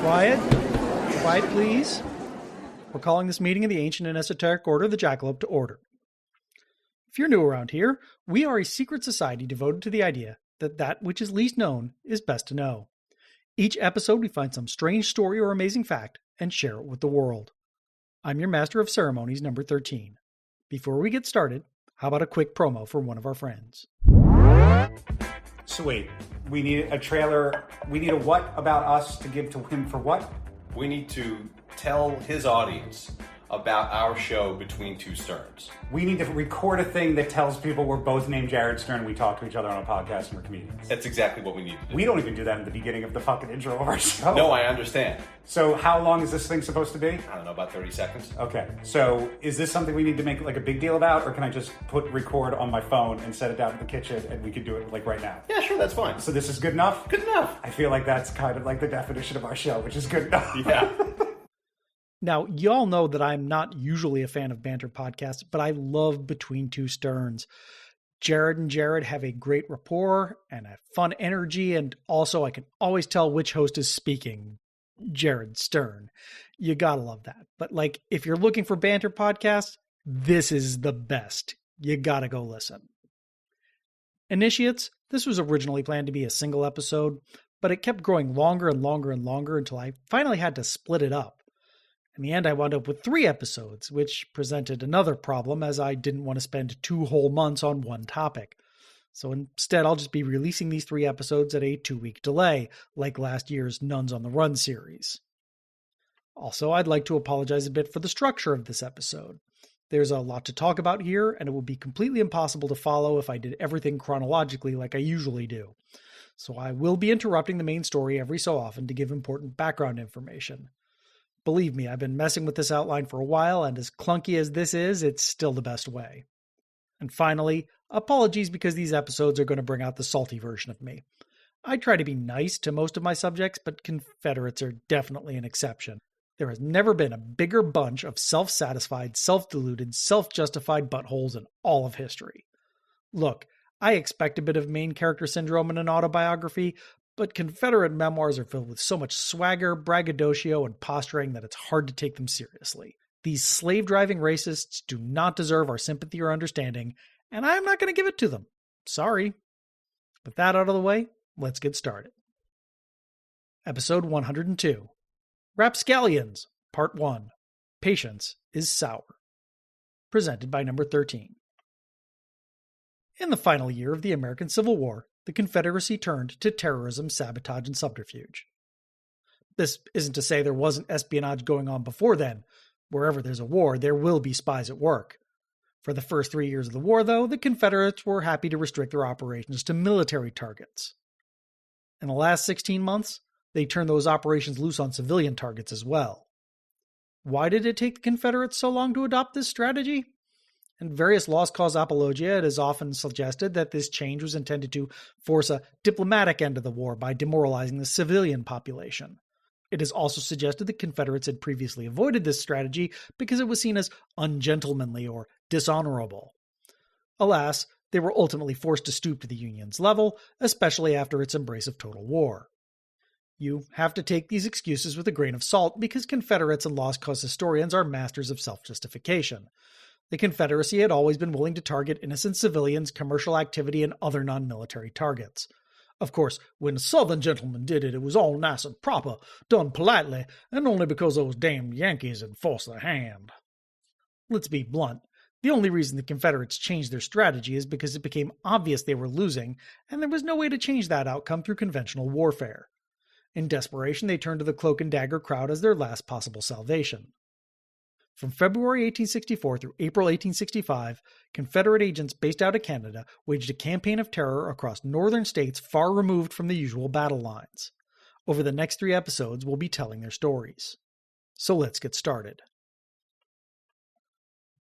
Quiet. Quiet, please. We're calling this meeting of the Ancient and Esoteric Order of the Jackalope to order. If you're new around here, we are a secret society devoted to the idea that that which is least known is best to know. Each episode we find some strange story or amazing fact and share it with the world. I'm your Master of Ceremonies, number 13. Before we get started, how about a quick promo for one of our friends? So wait, we need a trailer, we need a what about us to give to him for what? We need to tell his audience about our show Between Two Sterns. We need to record a thing that tells people we're both named Jared Stern and we talk to each other on a podcast and we're comedians. That's exactly what we need to do. We don't even do that in the beginning of the fucking intro of our show. No, I understand. So how long is this thing supposed to be? I don't know, about 30 seconds. Okay, so is this something we need to make like a big deal about, or can I just put record on my phone and set it down in the kitchen and we could do it like right now? Yeah, sure, that's fine. So this is good enough? Good enough. I feel like that's kind of like the definition of our show, which is good enough. Yeah. Now, y'all know that I'm not usually a fan of banter podcasts, but I love Between Two Sterns. Jared and Jared have a great rapport and a fun energy, and also I can always tell which host is speaking. Jared Stern. You gotta love that. But like, if you're looking for banter podcasts, this is the best. You gotta go listen. Initiates, this was originally planned to be a single episode, but it kept growing longer and longer and longer until I finally had to split it up. In the end, I wound up with 3 episodes, which presented another problem as I didn't want to spend 2 whole months on one topic. So instead, I'll just be releasing these 3 episodes at a 2-week delay, like last year's Nuns on the Run series. Also, I'd like to apologize a bit for the structure of this episode. There's a lot to talk about here, and it would be completely impossible to follow if I did everything chronologically like I usually do. So I will be interrupting the main story every so often to give important background information. Believe me, I've been messing with this outline for a while, and as clunky as this is, it's still the best way. And finally, apologies because these episodes are going to bring out the salty version of me. I try to be nice to most of my subjects, but Confederates are definitely an exception. There has never been a bigger bunch of self-satisfied, self-deluded, self-justified buttholes in all of history. Look, I expect a bit of main character syndrome in an autobiography, but Confederate memoirs are filled with so much swagger, braggadocio, and posturing that it's hard to take them seriously. These slave-driving racists do not deserve our sympathy or understanding, and I'm not going to give it to them. Sorry. With that out of the way, let's get started. Episode 102. Rapscallions, Part 1. Patience is Sour. Presented by number 13. In the final year of the American Civil War, the Confederacy turned to terrorism, sabotage, and subterfuge. This isn't to say there wasn't espionage going on before then. Wherever there's a war, there will be spies at work. For the first 3 years of the war, though, the Confederates were happy to restrict their operations to military targets. In the last 16 months, they turned those operations loose on civilian targets as well. Why did it take the Confederates so long to adopt this strategy? In various lost cause apologia, it is often suggested that this change was intended to force a diplomatic end to the war by demoralizing the civilian population. It is also suggested the Confederates had previously avoided this strategy because it was seen as ungentlemanly or dishonorable. Alas, they were ultimately forced to stoop to the Union's level, especially after its embrace of total war. You have to take these excuses with a grain of salt because Confederates and lost cause historians are masters of self-justification. The Confederacy had always been willing to target innocent civilians, commercial activity, and other non-military targets. Of course, when Southern gentlemen did it, it was all nice and proper, done politely, and only because those damned Yankees had forced their hand. Let's be blunt. The only reason the Confederates changed their strategy is because it became obvious they were losing, and there was no way to change that outcome through conventional warfare. In desperation, they turned to the cloak-and-dagger crowd as their last possible salvation. From February 1864 through April 1865, Confederate agents based out of Canada waged a campaign of terror across northern states far removed from the usual battle lines. Over the next 3 episodes, we'll be telling their stories. So let's get started.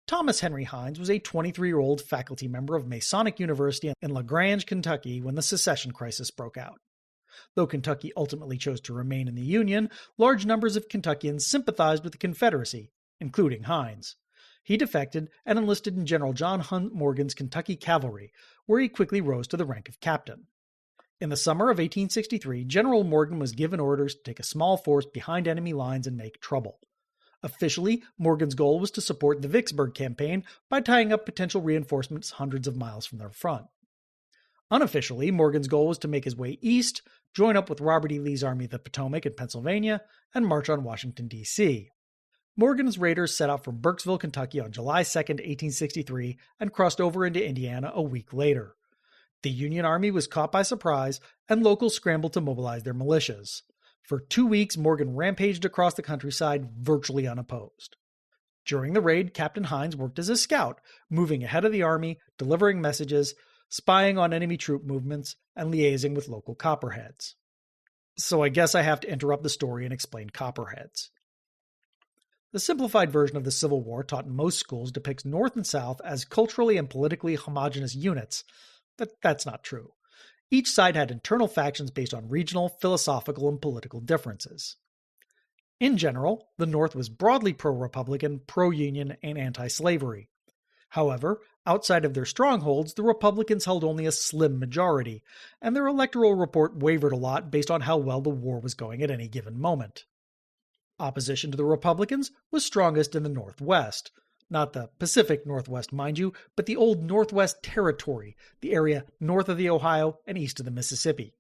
Thomas Henry Hines was a 23-year-old faculty member of Masonic University in LaGrange, Kentucky when the Secession crisis broke out. Though Kentucky ultimately chose to remain in the Union, large numbers of Kentuckians sympathized with the Confederacy, including Hines. He defected and enlisted in General John Hunt Morgan's Kentucky Cavalry, where he quickly rose to the rank of captain. In the summer of 1863, General Morgan was given orders to take a small force behind enemy lines and make trouble. Officially, Morgan's goal was to support the Vicksburg campaign by tying up potential reinforcements hundreds of miles from their front. Unofficially, Morgan's goal was to make his way east, join up with Robert E. Lee's Army of the Potomac in Pennsylvania, and march on Washington, D.C. Morgan's raiders set out from Burkesville, Kentucky on July 2, 1863, and crossed over into Indiana a week later. The Union Army was caught by surprise, and locals scrambled to mobilize their militias. For 2 weeks, Morgan rampaged across the countryside, virtually unopposed. During the raid, Captain Hines worked as a scout, moving ahead of the army, delivering messages, spying on enemy troop movements, and liaising with local Copperheads. So I guess I have to interrupt the story and explain Copperheads. The simplified version of the Civil War taught in most schools depicts North and South as culturally and politically homogeneous units, but that's not true. Each side had internal factions based on regional, philosophical, and political differences. In general, the North was broadly pro-Republican, pro-Union, and anti-slavery. However, outside of their strongholds, the Republicans held only a slim majority, and their electoral report wavered a lot based on how well the war was going at any given moment. Opposition to the Republicans was strongest in the Northwest. Not the Pacific Northwest, mind you, but the old Northwest Territory, the area north of the Ohio and east of the Mississippi.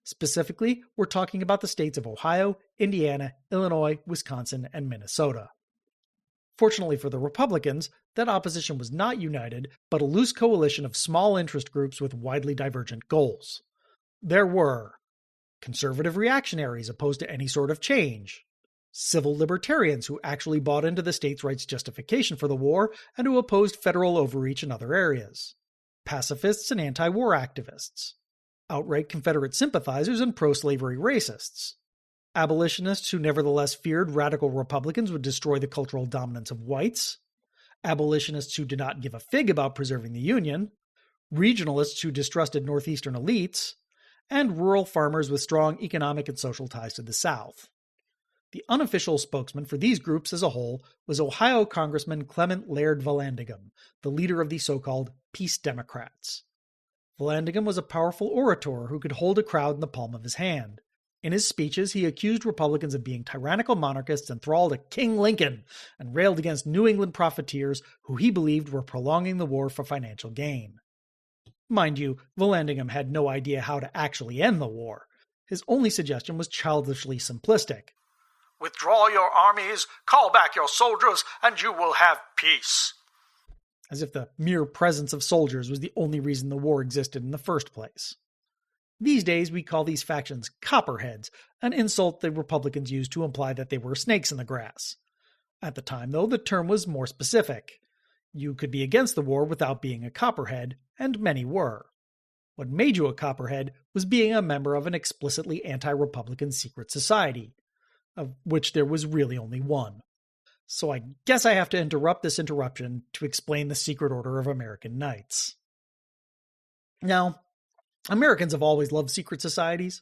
Specifically, we're talking about the states of Ohio, Indiana, Illinois, Wisconsin, and Minnesota. Fortunately for the Republicans, that opposition was not united, but a loose coalition of small interest groups with widely divergent goals. There were conservative reactionaries opposed to any sort of change, civil libertarians who actually bought into the states' rights justification for the war and who opposed federal overreach in other areas, pacifists and anti-war activists, outright Confederate sympathizers and pro-slavery racists, abolitionists who nevertheless feared radical Republicans would destroy the cultural dominance of whites, abolitionists who did not give a fig about preserving the Union, regionalists who distrusted Northeastern elites, and rural farmers with strong economic and social ties to the South. The unofficial spokesman for these groups as a whole was Ohio Congressman Clement Laird Vallandigham, the leader of the so-called Peace Democrats. Vallandigham was a powerful orator who could hold a crowd in the palm of his hand. In his speeches, he accused Republicans of being tyrannical monarchists enthralled to King Lincoln and railed against New England profiteers who he believed were prolonging the war for financial gain. Mind you, Vallandigham had no idea how to actually end the war. His only suggestion was childishly simplistic. Withdraw your armies, call back your soldiers, and you will have peace. As if the mere presence of soldiers was the only reason the war existed in the first place. These days, we call these factions Copperheads, an insult the Republicans used to imply that they were snakes in the grass. At the time, though, the term was more specific. You could be against the war without being a Copperhead, and many were. What made you a Copperhead was being a member of an explicitly anti-Republican secret society, of which there was really only one. So I guess I have to interrupt this interruption to explain the Secret Order of American Knights. Now, Americans have always loved secret societies.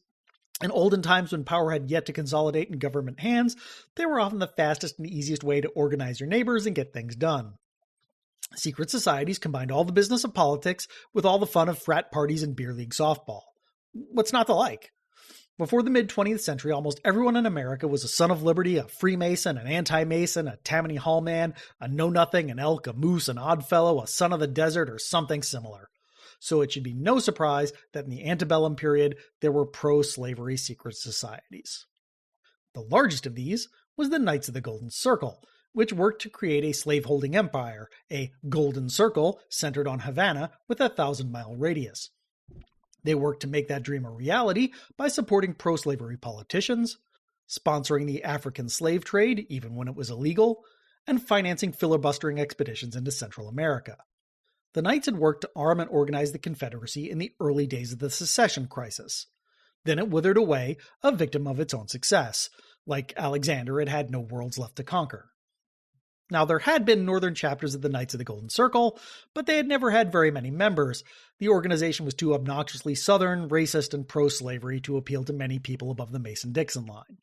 In olden times when power had yet to consolidate in government hands, they were often the fastest and easiest way to organize your neighbors and get things done. Secret societies combined all the business of politics with all the fun of frat parties and beer league softball. What's not to like? Before the mid-20th century, almost everyone in America was a son of liberty, a Freemason, an anti-Mason, a Tammany Hall man, a know-nothing, an elk, a moose, an oddfellow, a son of the desert, or something similar. So it should be no surprise that in the antebellum period, there were pro-slavery secret societies. The largest of these was the Knights of the Golden Circle, which worked to create a slaveholding empire, a golden circle centered on Havana with a 1,000-mile radius. They worked to make that dream a reality by supporting pro-slavery politicians, sponsoring the African slave trade even when it was illegal, and financing filibustering expeditions into Central America. The Knights had worked to arm and organize the Confederacy in the early days of the Secession crisis. Then it withered away, a victim of its own success. Like Alexander, it had no worlds left to conquer. Now, there had been northern chapters of the Knights of the Golden Circle, but they had never had very many members. The organization was too obnoxiously southern, racist, and pro-slavery to appeal to many people above the Mason-Dixon line.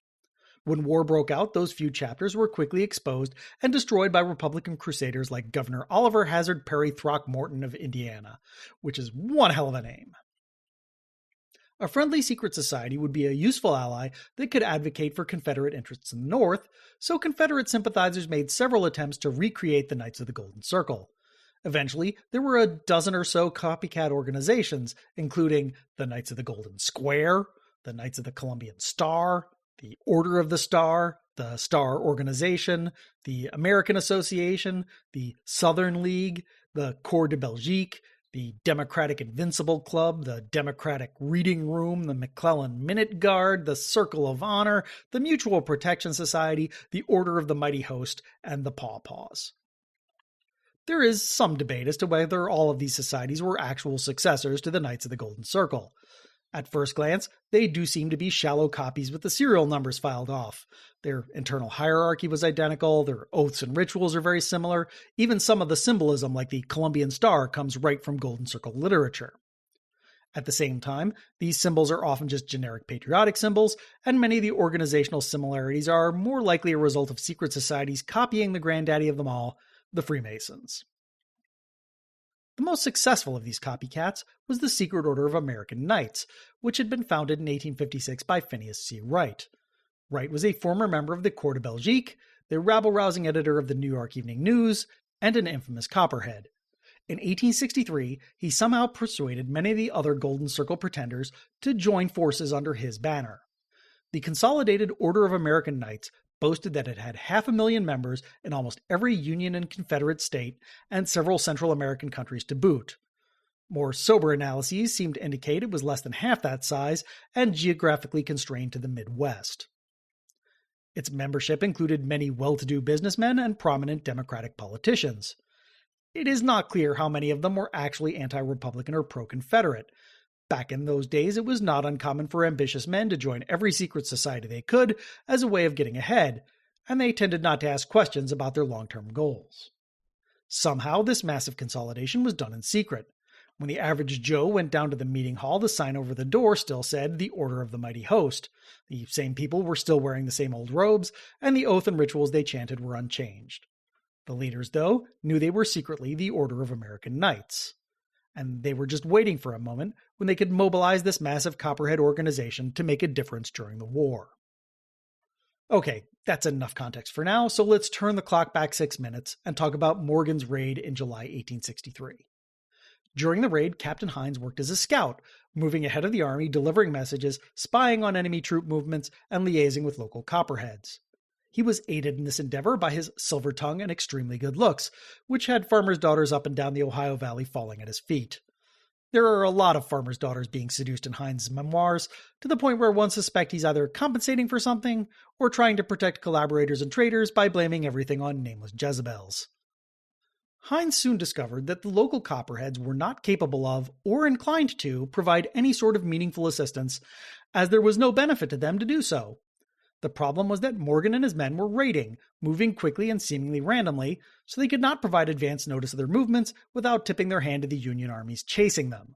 When war broke out, those few chapters were quickly exposed and destroyed by Republican crusaders like Governor Oliver Hazard Perry Throckmorton of Indiana, which is one hell of a name. A friendly secret society would be a useful ally that could advocate for Confederate interests in the North, so Confederate sympathizers made several attempts to recreate the Knights of the Golden Circle. Eventually, there were a dozen or so copycat organizations, including the Knights of the Golden Square, the Knights of the Columbian Star, the Order of the Star Organization, the American Association, the Southern League, the Corps de Belgique, the Democratic Invincible Club, the Democratic Reading Room, the McClellan Minute Guard, the Circle of Honor, the Mutual Protection Society, the Order of the Mighty Host, and the Paw Paws. There is some debate as to whether all of these societies were actual successors to the Knights of the Golden Circle. At first glance, they do seem to be shallow copies with the serial numbers filed off. Their internal hierarchy was identical, their oaths and rituals are very similar, even some of the symbolism like the Columbian Star comes right from Golden Circle literature. At the same time, these symbols are often just generic patriotic symbols, and many of the organizational similarities are more likely a result of secret societies copying the granddaddy of them all, the Freemasons. The most successful of these copycats was the Secret Order of American Knights, which had been founded in 1856 by Phineas C. Wright. Wright was a former member of the Corps de Belgique, the rabble-rousing editor of the New York Evening News, and an infamous Copperhead. In 1863, he somehow persuaded many of the other Golden Circle pretenders to join forces under his banner. The Consolidated Order of American Knights boasted that it had 500,000 members in almost every Union and Confederate state and several Central American countries to boot. More sober analyses seem to indicate it was less than half that size and geographically constrained to the Midwest. Its membership included many well-to-do businessmen and prominent Democratic politicians. It is not clear how many of them were actually anti-Republican or pro-Confederate. Back in those days, it was not uncommon for ambitious men to join every secret society they could as a way of getting ahead, and they tended not to ask questions about their long-term goals. Somehow, this massive consolidation was done in secret. When the average Joe went down to the meeting hall, the sign over the door still said, "The Order of the Mighty Host." The same people were still wearing the same old robes, and the oath and rituals they chanted were unchanged. The leaders, though, knew they were secretly the Order of American Knights. And they were just waiting for a moment when they could mobilize this massive Copperhead organization to make a difference during the war. Okay, that's enough context for now, so let's turn the clock back 6 minutes and talk about Morgan's raid in July 1863. During the raid, Captain Hines worked as a scout, moving ahead of the army, delivering messages, spying on enemy troop movements, and liaising with local Copperheads. He was aided in this endeavor by his silver tongue and extremely good looks, which had farmers' daughters up and down the Ohio Valley falling at his feet. There are a lot of farmers' daughters being seduced in Hines' memoirs, to the point where one suspects he's either compensating for something or trying to protect collaborators and traitors by blaming everything on nameless Jezebels. Hines soon discovered that the local Copperheads were not capable of, or inclined to, provide any sort of meaningful assistance, as there was no benefit to them to do so. The problem was that Morgan and his men were raiding, moving quickly and seemingly randomly, so they could not provide advance notice of their movements without tipping their hand to the Union armies chasing them.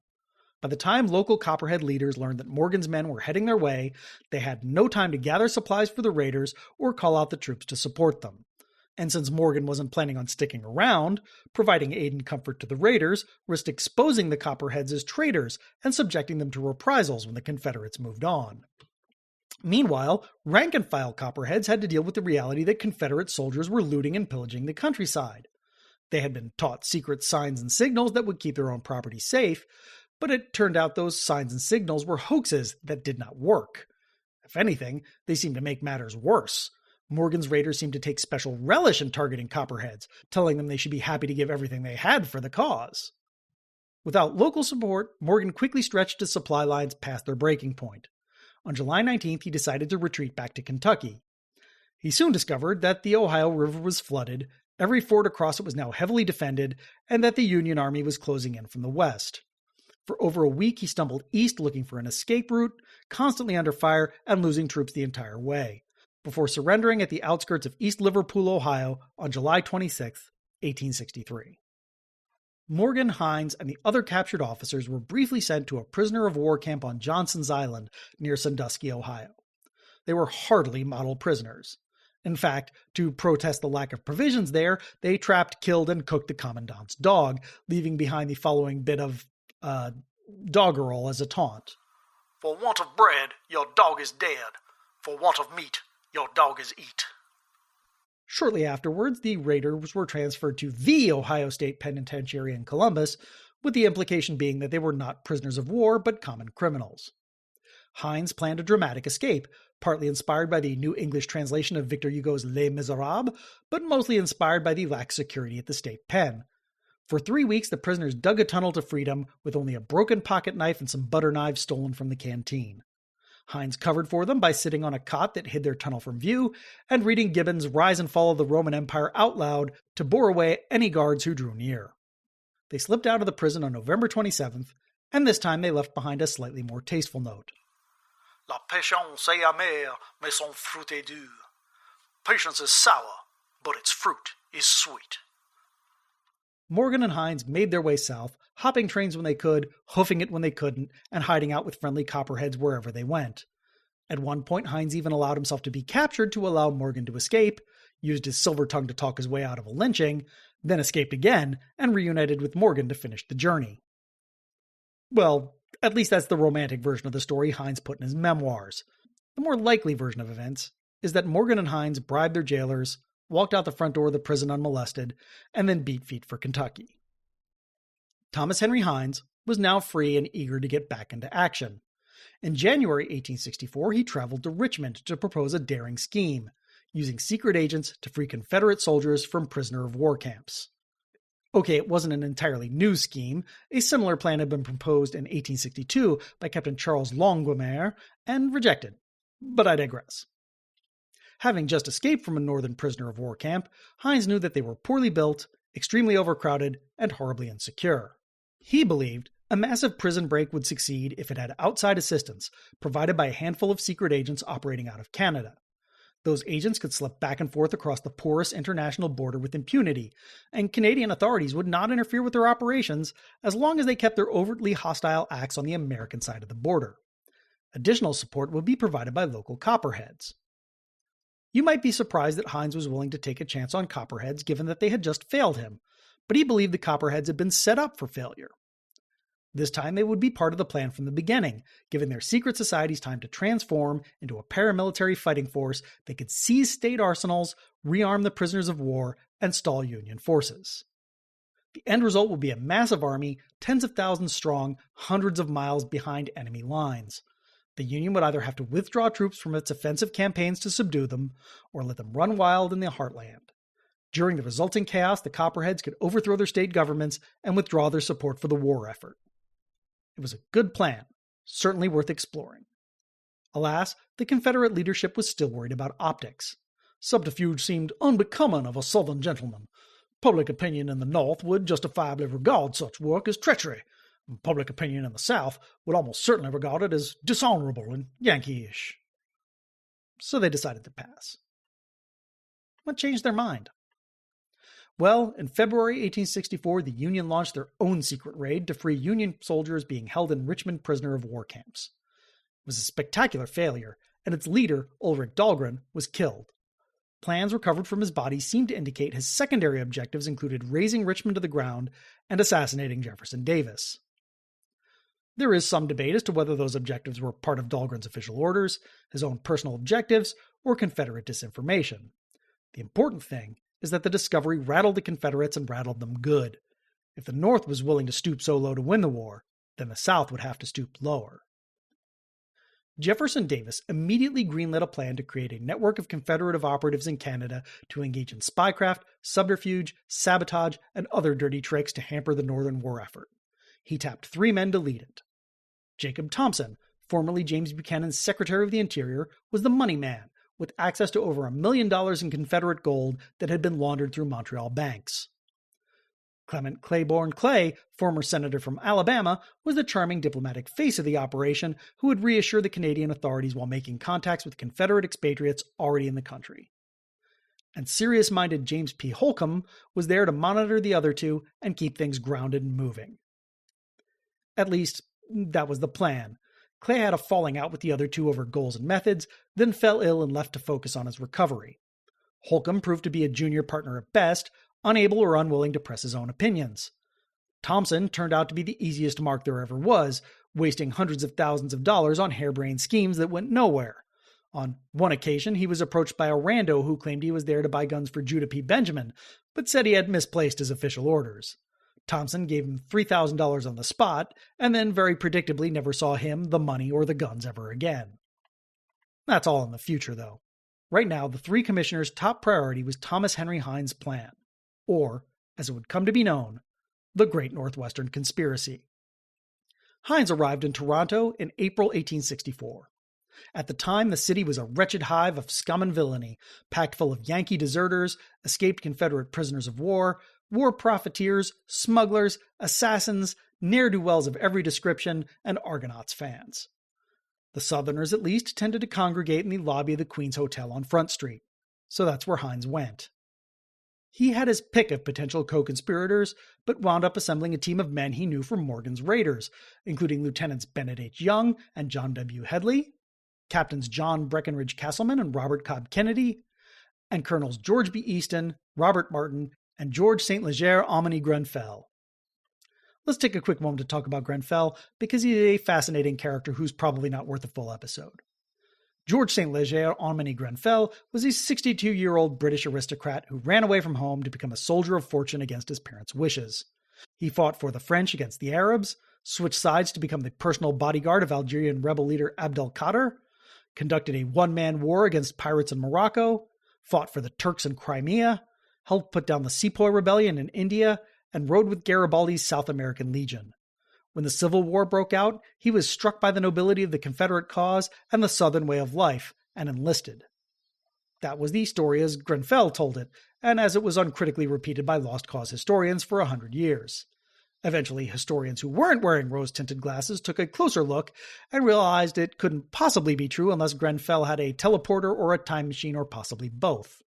By the time local Copperhead leaders learned that Morgan's men were heading their way, they had no time to gather supplies for the raiders or call out the troops to support them. And since Morgan wasn't planning on sticking around, providing aid and comfort to the raiders risked exposing the Copperheads as traitors and subjecting them to reprisals when the Confederates moved on. Meanwhile, rank-and-file Copperheads had to deal with the reality that Confederate soldiers were looting and pillaging the countryside. They had been taught secret signs and signals that would keep their own property safe, but it turned out those signs and signals were hoaxes that did not work. If anything, they seemed to make matters worse. Morgan's raiders seemed to take special relish in targeting Copperheads, telling them they should be happy to give everything they had for the cause. Without local support, Morgan quickly stretched his supply lines past their breaking point. On July 19th, he decided to retreat back to Kentucky. He soon discovered that the Ohio River was flooded, every ford across it was now heavily defended, and that the Union Army was closing in from the west. For over a week, he stumbled east looking for an escape route, constantly under fire and losing troops the entire way, before surrendering at the outskirts of East Liverpool, Ohio, on July 26, 1863. Morgan, Hines, and the other captured officers were briefly sent to a prisoner of war camp on Johnson's Island near Sandusky, Ohio. They were hardly model prisoners. In fact, to protest the lack of provisions there, they trapped, killed, and cooked the commandant's dog, leaving behind the following bit of doggerel as a taunt. For want of bread, your dog is dead. For want of meat, your dog is eat. Shortly afterwards, the raiders were transferred to the Ohio State Penitentiary in Columbus, with the implication being that they were not prisoners of war, but common criminals. Hines planned a dramatic escape, partly inspired by the New English translation of Victor Hugo's Les Miserables, but mostly inspired by the lax security at the state pen. For 3 weeks, the prisoners dug a tunnel to freedom with only a broken pocket knife and some butter knives stolen from the canteen. Hines covered for them by sitting on a cot that hid their tunnel from view and reading Gibbon's Rise and Fall of the Roman Empire out loud to bore away any guards who drew near. They slipped out of the prison on November 27th, and this time they left behind a slightly more tasteful note. La patience est amère, mais son fruit est doux. Patience is sour, but its fruit is sweet. Morgan and Hines made their way south, hopping trains when they could, hoofing it when they couldn't, and hiding out with friendly Copperheads wherever they went. At one point, Hines even allowed himself to be captured to allow Morgan to escape, used his silver tongue to talk his way out of a lynching, then escaped again, and reunited with Morgan to finish the journey. Well, at least that's the romantic version of the story Hines put in his memoirs. The more likely version of events is that Morgan and Hines bribed their jailers, walked out the front door of the prison unmolested, and then beat feet for Kentucky. Thomas Henry Hines was now free and eager to get back into action. In January 1864, he traveled to Richmond to propose a daring scheme, using secret agents to free Confederate soldiers from prisoner-of-war camps. Okay, it wasn't an entirely new scheme. A similar plan had been proposed in 1862 by Captain Charles Longuemare and rejected, but I digress. Having just escaped from a northern prisoner-of-war camp, Hines knew that they were poorly built, extremely overcrowded, and horribly insecure. He believed a massive prison break would succeed if it had outside assistance, provided by a handful of secret agents operating out of Canada. Those agents could slip back and forth across the porous international border with impunity, and Canadian authorities would not interfere with their operations as long as they kept their overtly hostile acts on the American side of the border. Additional support would be provided by local Copperheads. You might be surprised that Hines was willing to take a chance on Copperheads given that they had just failed him, but he believed the Copperheads had been set up for failure. This time they would be part of the plan from the beginning, giving their secret societies time to transform into a paramilitary fighting force that could seize state arsenals, rearm the prisoners of war, and stall Union forces. The end result would be a massive army, tens of thousands strong, hundreds of miles behind enemy lines. The Union would either have to withdraw troops from its offensive campaigns to subdue them, or let them run wild in the heartland. During the resulting chaos, the Copperheads could overthrow their state governments and withdraw their support for the war effort. It was a good plan, certainly worth exploring. Alas, the Confederate leadership was still worried about optics. Subterfuge seemed unbecoming of a Southern gentleman. Public opinion in the North would justifiably regard such work as treachery, and public opinion in the South would almost certainly regard it as dishonorable and Yankee-ish. So they decided to pass. What changed their mind? Well, in February 1864, the Union launched their own secret raid to free Union soldiers being held in Richmond prisoner-of-war camps. It was a spectacular failure, and its leader, Ulrich Dahglren, was killed. Plans recovered from his body seemed to indicate his secondary objectives included razing Richmond to the ground and assassinating Jefferson Davis. There is some debate as to whether those objectives were part of Dahlgren's official orders, his own personal objectives, or Confederate disinformation. The important thing is that the discovery rattled the Confederates and rattled them good. If the North was willing to stoop so low to win the war, then the South would have to stoop lower. Jefferson Davis immediately greenlit a plan to create a network of Confederate operatives in Canada to engage in spycraft, subterfuge, sabotage, and other dirty tricks to hamper the Northern war effort. He tapped 3 men to lead it. Jacob Thompson, formerly James Buchanan's Secretary of the Interior, was the money man, with access to over $1 million in Confederate gold that had been laundered through Montreal banks. Clement Claiborne Clay, former senator from Alabama, was the charming diplomatic face of the operation who would reassure the Canadian authorities while making contacts with Confederate expatriates already in the country. And serious-minded James P. Holcomb was there to monitor the other two and keep things grounded and moving. At least, that was the plan. Clay had a falling out with the other two over goals and methods, then fell ill and left to focus on his recovery. Holcomb proved to be a junior partner at best, unable or unwilling to press his own opinions. Thompson turned out to be the easiest mark there ever was, wasting hundreds of thousands of dollars on harebrained schemes that went nowhere. On one occasion, he was approached by a rando who claimed he was there to buy guns for Judah P. Benjamin, but said he had misplaced his official orders. Thompson gave him $3,000 on the spot, and then very predictably never saw him, the money, or the guns ever again. That's all in the future, though. Right now, the three commissioners' top priority was Thomas Henry Hines' plan, or, as it would come to be known, the Great Northwestern Conspiracy. Hines arrived in Toronto in April 1864. At the time, the city was a wretched hive of scum and villainy, packed full of Yankee deserters, escaped Confederate prisoners of war profiteers, smugglers, assassins, ne'er-do-wells of every description, and Argonauts fans. The Southerners, at least, tended to congregate in the lobby of the Queen's Hotel on Front Street, so that's where Hines went. He had his pick of potential co-conspirators, but wound up assembling a team of men he knew from Morgan's Raiders, including Lieutenants Bennett H. Young and John W. Headley, Captains John Breckinridge Castleman and Robert Cobb Kennedy, and Colonels George B. Easton, Robert Martin, and George St. Leger Ommany Grenfell. Let's take a quick moment to talk about Grenfell, because he's a fascinating character who's probably not worth a full episode. George St. Leger Ommany Grenfell was a 62-year-old British aristocrat who ran away from home to become a soldier of fortune against his parents' wishes. He fought for the French against the Arabs, switched sides to become the personal bodyguard of Algerian rebel leader Abdel Kader, conducted a one-man war against pirates in Morocco, fought for the Turks in Crimea, helped put down the Sepoy Rebellion in India, and rode with Garibaldi's South American Legion. When the Civil War broke out, he was struck by the nobility of the Confederate cause and the Southern way of life, and enlisted. That was the story as Grenfell told it, and as it was uncritically repeated by Lost Cause historians for 100 years. Eventually, historians who weren't wearing rose-tinted glasses took a closer look and realized it couldn't possibly be true unless Grenfell had a teleporter or a time machine or possibly both.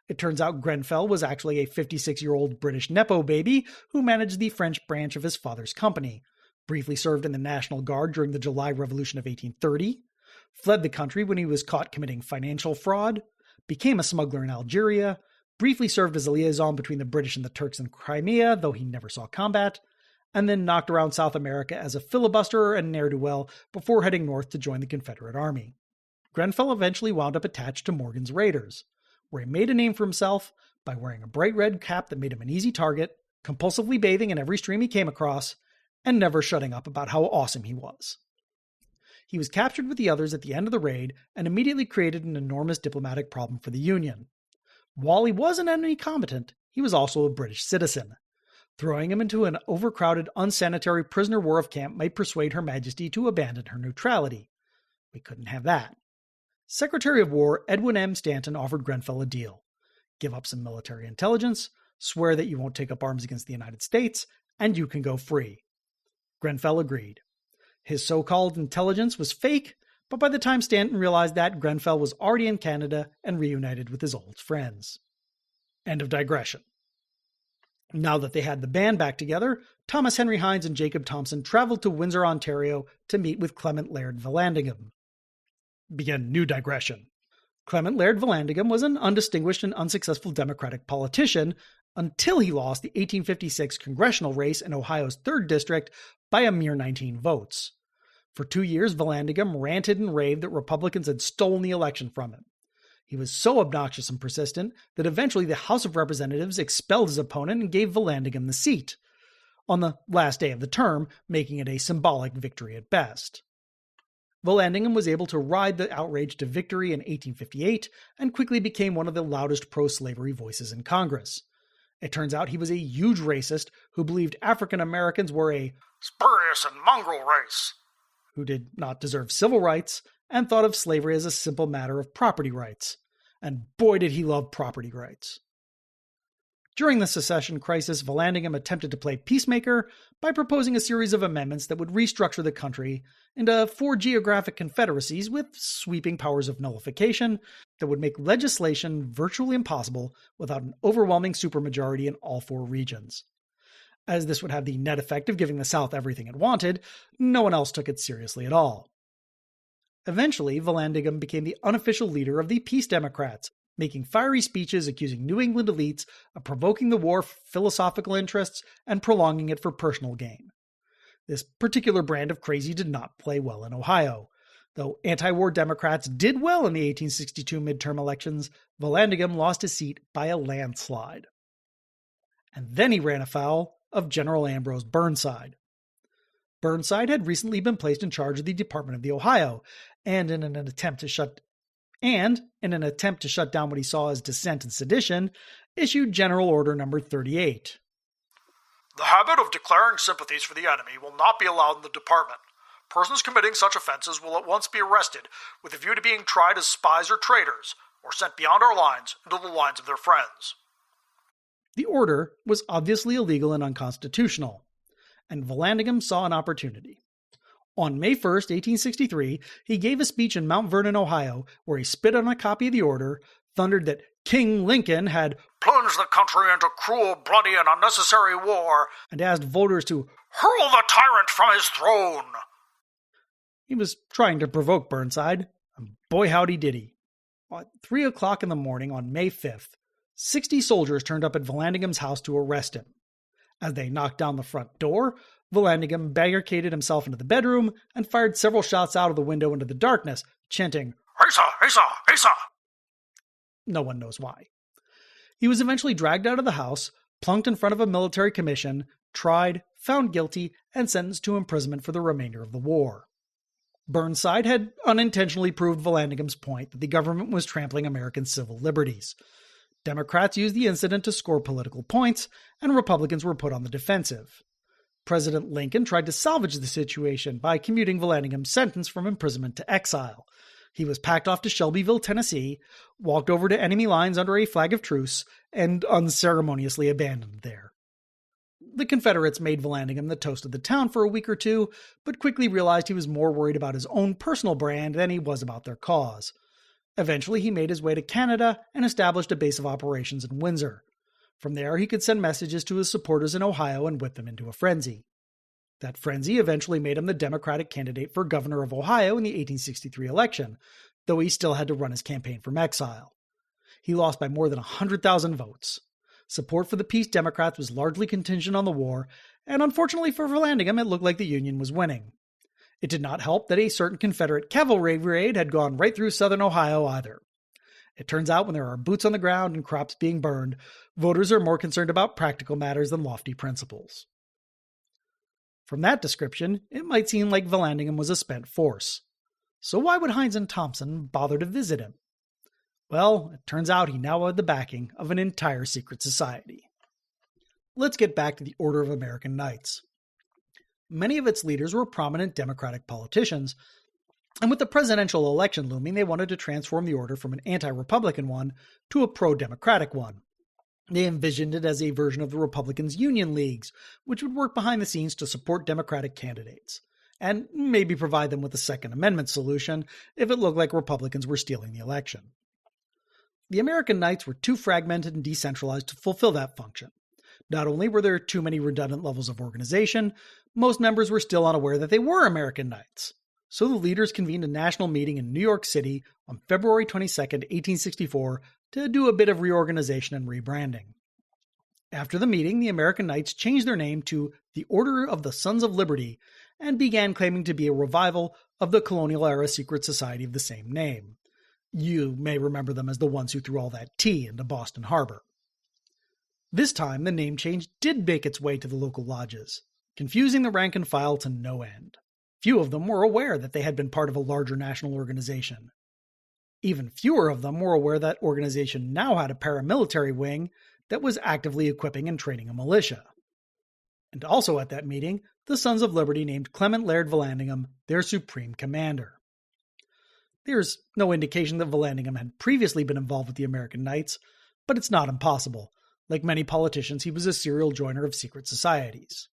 It turns out Grenfell was actually a 56-year-old British Nepo baby who managed the French branch of his father's company, briefly served in the National Guard during the July Revolution of 1830, fled the country when he was caught committing financial fraud, became a smuggler in Algeria, briefly served as a liaison between the British and the Turks in Crimea, though he never saw combat, and then knocked around South America as a filibusterer and ne'er-do-well before heading north to join the Confederate Army. Grenfell eventually wound up attached to Morgan's Raiders, where he made a name for himself by wearing a bright red cap that made him an easy target, compulsively bathing in every stream he came across, and never shutting up about how awesome he was. He was captured with the others at the end of the raid and immediately created an enormous diplomatic problem for the Union. While he was an enemy combatant, he was also a British citizen. Throwing him into an overcrowded, unsanitary prisoner war camp might persuade Her Majesty to abandon her neutrality. We couldn't have that. Secretary of War Edwin M. Stanton offered Grenfell a deal. Give up some military intelligence, swear that you won't take up arms against the United States, and you can go free. Grenfell agreed. His so-called intelligence was fake, but by the time Stanton realized that, Grenfell was already in Canada and reunited with his old friends. End of digression. Now that they had the band back together, Thomas Henry Hines and Jacob Thompson traveled to Windsor, Ontario to meet with Clement Laird Vallandigham. Begin new digression. Clement Laird Vallandigham was an undistinguished and unsuccessful Democratic politician until he lost the 1856 congressional race in Ohio's 3rd District by a mere 19 votes. For 2 years, Vallandigham ranted and raved that Republicans had stolen the election from him. He was so obnoxious and persistent that eventually the House of Representatives expelled his opponent and gave Vallandigham the seat, on the last day of the term, making it a symbolic victory at best. Vallandigham was able to ride the outrage to victory in 1858 and quickly became one of the loudest pro-slavery voices in Congress. It turns out he was a huge racist who believed African Americans were a spurious and mongrel race, who did not deserve civil rights, and thought of slavery as a simple matter of property rights. And boy did he love property rights. During the secession crisis, Vallandigham attempted to play peacemaker by proposing a series of amendments that would restructure the country into 4 geographic confederacies with sweeping powers of nullification that would make legislation virtually impossible without an overwhelming supermajority in all 4 regions. As this would have the net effect of giving the South everything it wanted, no one else took it seriously at all. Eventually, Vallandigham became the unofficial leader of the Peace Democrats, making fiery speeches accusing New England elites of provoking the war for philosophical interests and prolonging it for personal gain. This particular brand of crazy did not play well in Ohio. Though anti-war Democrats did well in the 1862 midterm elections, Vallandigham lost his seat by a landslide. And then he ran afoul of General Ambrose Burnside. Burnside had recently been placed in charge of the Department of the Ohio, and in an attempt to shut down what he saw as dissent and sedition, issued General Order No. 38. The habit of declaring sympathies for the enemy will not be allowed in the department. Persons committing such offenses will at once be arrested with a view to being tried as spies or traitors, or sent beyond our lines into the lines of their friends. The order was obviously illegal and unconstitutional, and Vallandigham saw an opportunity. On May 1st, 1863, he gave a speech in Mount Vernon, Ohio, where he spit on a copy of the order, thundered that King Lincoln had plunged the country into cruel, bloody, and unnecessary war, and asked voters to hurl the tyrant from his throne. He was trying to provoke Burnside, and boy howdy did he. At 3 o'clock in the morning on May 5th, 60 soldiers turned up at Vallandigham's house to arrest him. As they knocked down the front door, Vallandigham barricaded himself into the bedroom and fired several shots out of the window into the darkness, chanting, "Asa, Asa, Asa!" No one knows why. He was eventually dragged out of the house, plunked in front of a military commission, tried, found guilty, and sentenced to imprisonment for the remainder of the war. Burnside had unintentionally proved Vallandigham's point that the government was trampling American civil liberties. Democrats used the incident to score political points, and Republicans were put on the defensive. President Lincoln tried to salvage the situation by commuting Vallandigham's sentence from imprisonment to exile. He was packed off to Shelbyville, Tennessee, walked over to enemy lines under a flag of truce, and unceremoniously abandoned there. The Confederates made Vallandigham the toast of the town for a week or two, but quickly realized he was more worried about his own personal brand than he was about their cause. Eventually, he made his way to Canada and established a base of operations in Windsor. From there, he could send messages to his supporters in Ohio and whip them into a frenzy. That frenzy eventually made him the Democratic candidate for governor of Ohio in the 1863 election, though he still had to run his campaign from exile. He lost by more than 100,000 votes. Support for the Peace Democrats was largely contingent on the war, and unfortunately for Vallandigham, it looked like the Union was winning. It did not help that a certain Confederate cavalry raid had gone right through southern Ohio either. It turns out when there are boots on the ground and crops being burned, voters are more concerned about practical matters than lofty principles. From that description, it might seem like Vallandigham was a spent force. So why would Hines and Thompson bother to visit him? Well, it turns out he now had the backing of an entire secret society. Let's get back to the Order of American Knights. Many of its leaders were prominent Democratic politicians, and with the presidential election looming, they wanted to transform the order from an anti-Republican one to a pro-Democratic one. They envisioned it as a version of the Republicans' Union Leagues, which would work behind the scenes to support Democratic candidates, and maybe provide them with a Second Amendment solution if it looked like Republicans were stealing the election. The American Knights were too fragmented and decentralized to fulfill that function. Not only were there too many redundant levels of organization, most members were still unaware that they were American Knights. So the leaders convened a national meeting in New York City on February 22, 1864, to do a bit of reorganization and rebranding. After the meeting, the American Knights changed their name to the Order of the Sons of Liberty and began claiming to be a revival of the colonial-era secret society of the same name. You may remember them as the ones who threw all that tea into Boston Harbor. This time, the name change did make its way to the local lodges, confusing the rank and file to no end. Few of them were aware that they had been part of a larger national organization. Even fewer of them were aware that organization now had a paramilitary wing that was actively equipping and training a militia. And also at that meeting, the Sons of Liberty named Clement Laird Vallandigham their supreme commander. There's no indication that Vallandigham had previously been involved with the American Knights, but it's not impossible. Like many politicians, he was a serial joiner of secret societies.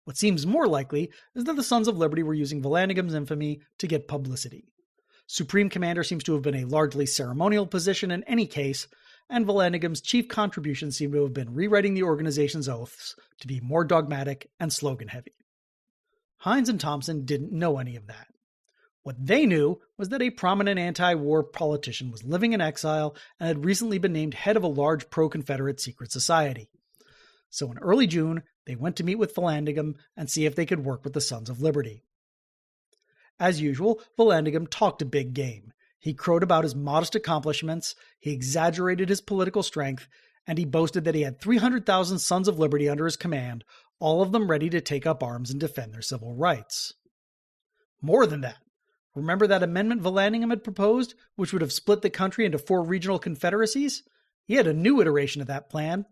What seems more likely is that the Sons of Liberty were using Vallandigham's infamy to get publicity. Supreme Commander seems to have been a largely ceremonial position in any case, and Vallandigham's chief contribution seemed to have been rewriting the organization's oaths to be more dogmatic and slogan-heavy. Hines and Thompson didn't know any of that. What they knew was that a prominent anti-war politician was living in exile and had recently been named head of a large pro-Confederate secret society. So in early June, They went to meet with Vallandigham and see if they could work with the Sons of Liberty. As usual, Vallandigham talked a big game. He crowed about his modest accomplishments, he exaggerated his political strength, and he boasted that he had 300,000 Sons of Liberty under his command, all of them ready to take up arms and defend their civil rights. More than that, remember that amendment Vallandigham had proposed, which would have split the country into 4 regional confederacies? He had a new iteration of that plan.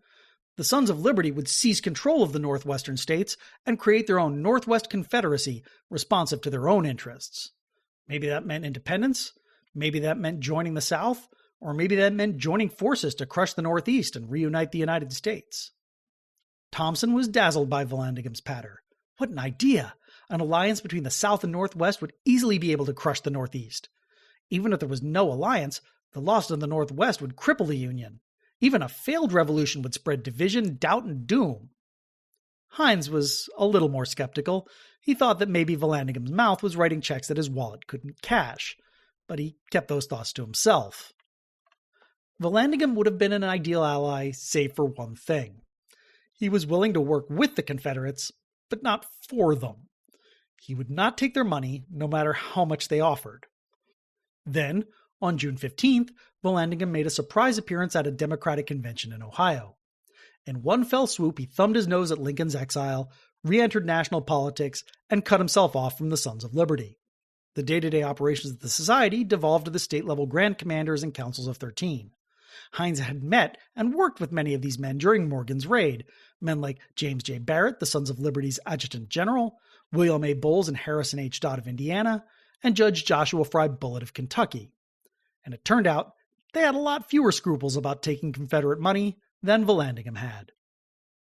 The Sons of Liberty would seize control of the Northwestern states and create their own Northwest Confederacy, responsive to their own interests. Maybe that meant independence, maybe that meant joining the South, or maybe that meant joining forces to crush the Northeast and reunite the United States. Thompson was dazzled by Vallandigham's patter. What an idea! An alliance between the South and Northwest would easily be able to crush the Northeast. Even if there was no alliance, the loss of the Northwest would cripple the Union. Even a failed revolution would spread division, doubt, and doom. Hines was a little more skeptical. He thought that maybe Vallandigham's mouth was writing checks that his wallet couldn't cash, but he kept those thoughts to himself. Vallandigham would have been an ideal ally, save for one thing. He was willing to work with the Confederates, but not for them. He would not take their money, no matter how much they offered. Then, on June 15th, Vallandigham made a surprise appearance at a Democratic convention in Ohio. In one fell swoop, he thumbed his nose at Lincoln's exile, re-entered national politics, and cut himself off from the Sons of Liberty. The day-to-day operations of the society devolved to the state-level Grand Commanders and Councils of 13. Hines had met and worked with many of these men during Morgan's raid, men like James J. Barrett, the Sons of Liberty's Adjutant General, William A. Bowles and Harrison H. Dodd of Indiana, and Judge Joshua Fry Bullitt of Kentucky. And it turned out they had a lot fewer scruples about taking Confederate money than Vallandigham had.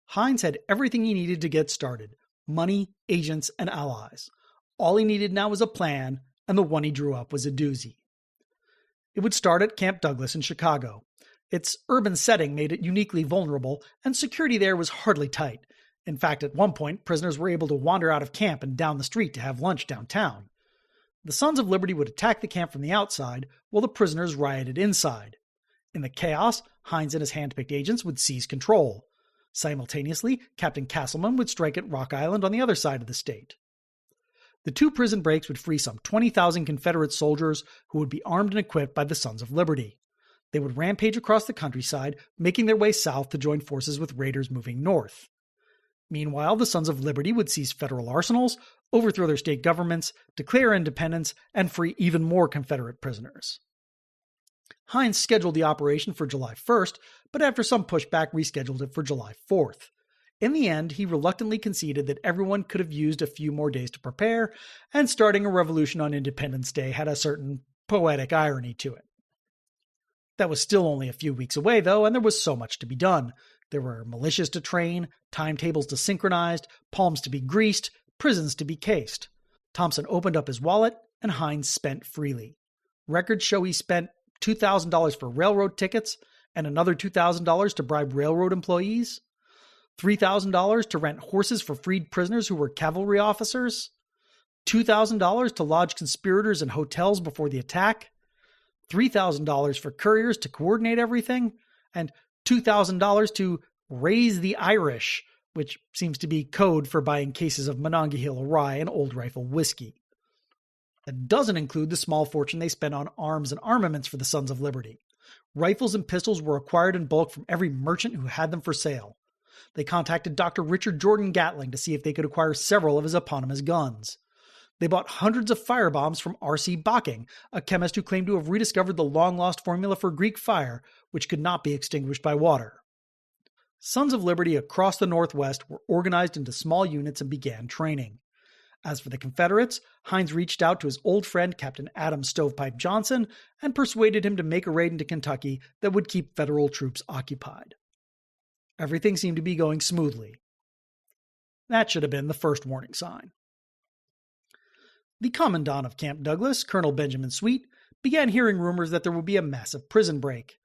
Hines had everything he needed to get started: money, agents, and allies. All he needed now was a plan, and the one he drew up was a doozy. It would start at Camp Douglas in Chicago. Its urban setting made it uniquely vulnerable, and security there was hardly tight. In fact, at one point, prisoners were able to wander out of camp and down the street to have lunch downtown. The Sons of Liberty would attack the camp from the outside, while the prisoners rioted inside. In the chaos, Hines and his hand-picked agents would seize control. Simultaneously, Captain Castleman would strike at Rock Island on the other side of the state. The 2 prison breaks would free some 20,000 Confederate soldiers who would be armed and equipped by the Sons of Liberty. They would rampage across the countryside, making their way south to join forces with raiders moving north. Meanwhile, the Sons of Liberty would seize federal arsenals, overthrow their state governments, declare independence, and free even more Confederate prisoners. Hines scheduled the operation for July 1st, but after some pushback rescheduled it for July 4th. In the end, he reluctantly conceded that everyone could have used a few more days to prepare, and starting a revolution on Independence Day had a certain poetic irony to it. That was still only a few weeks away, though, and there was so much to be done. There were militias to train, timetables to synchronize, palms to be greased, prisons to be cased. Thompson opened up his wallet, and Hines spent freely. Records show he spent $2,000 for railroad tickets, and another $2,000 to bribe railroad employees, $3,000 to rent horses for freed prisoners who were cavalry officers, $2,000 to lodge conspirators in hotels before the attack, $3,000 for couriers to coordinate everything, and $2,000 to raise the Irish, which seems to be code for buying cases of Monongahela rye and Old Rifle whiskey. That doesn't include the small fortune they spent on arms and armaments for the Sons of Liberty. Rifles and pistols were acquired in bulk from every merchant who had them for sale. They contacted Dr. Richard Jordan Gatling to see if they could acquire several of his eponymous guns. They bought hundreds of firebombs from R.C. Bocking, a chemist who claimed to have rediscovered the long-lost formula for Greek fire, which could not be extinguished by water. Sons of Liberty across the Northwest were organized into small units and began training. As for the Confederates, Hines reached out to his old friend Captain Adam Stovepipe Johnson and persuaded him to make a raid into Kentucky that would keep federal troops occupied. Everything seemed to be going smoothly. That should have been the first warning sign. The commandant of Camp Douglas, Colonel Benjamin Sweet, began hearing rumors that there would be a massive prison break.